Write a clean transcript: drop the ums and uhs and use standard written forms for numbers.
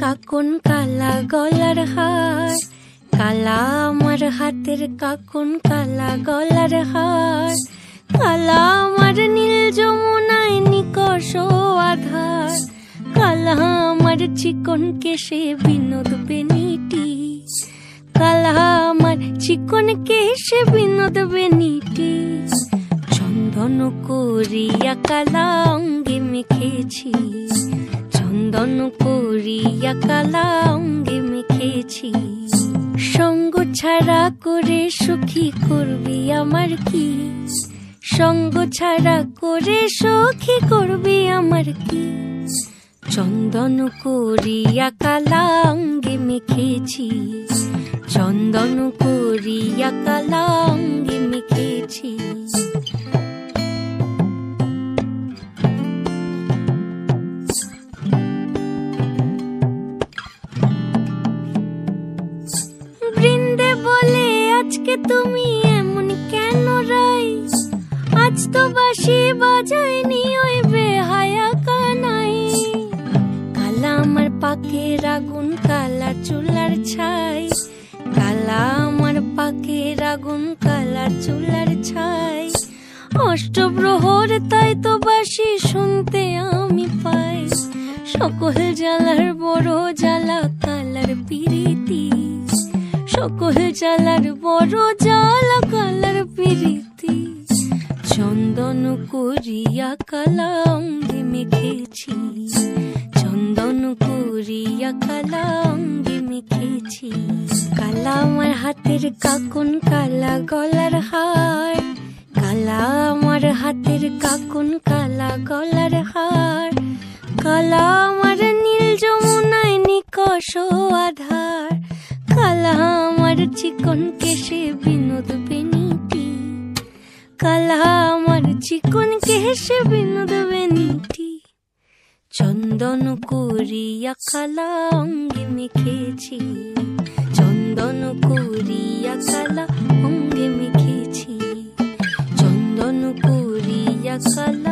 কাকন কালা গলার হার, কালা আমার হাতের কাকন কালা গলার হার, কালা আমার নীল যমুনায় নিকষ আধার, কালা আমার চিকন কেশে বিনোদ বেনিটি, কালা আমার চিকন কেশে বিনোদ বেনিটি, চন্দন করিয়া কালা অঙ্গে মেখেছি, চন্দন করিয়া কালা অঙ্গে মেখেছি, সঙ্গ ছাড়া করে সখী করবি আমার কি, সঙ্গ ছাড়া করে সখী করবি আমার কি, চন্দন করিয়া কালা অঙ্গে মেখেছি, চন্দন করিয়া কালা অঙ্গে মেখেছি। বৃন্দে বলে আজকে তুমি এমন কেন রাই, আজ তো বাঁশি বাজায়নি ওই বেহায়া কানাই, কালা আমার পাকের আগুন কালা চুলার ছাই, কালা আমার পাকের আগুন কালা চুলার ছাই, অষ্টপ্রহর তাই তো বাঁশি শুনতে আমি পাই, সকল জ্বালার বড় জ্বালা কালার পিরিতি, সকল জ্বালার বড় জ্বালা কালার পিরিতি, চন্দন করিয়া কালা অঙ্গে মেখেছি, চন্দন করিয়া কালা অঙ্গে মেখেছি, কালা আমার হাতের কাকন কালা গলার হার, কালা আমার হাতের কাকন কালা গলার হার, কালা আমার নীল যমুনায় নিকষ আধার, কালা আমার চিকন কেশে বিনোদ বেনিটি, কালা আমার চিকন কেশে বিনোদ বেনিটি, চন্দন করিয়া কালা অঙ্গে মেখেছি, চন্দন করিয়া কালা অঙ্গে মেখেছি, চন্দন করিয়া কালা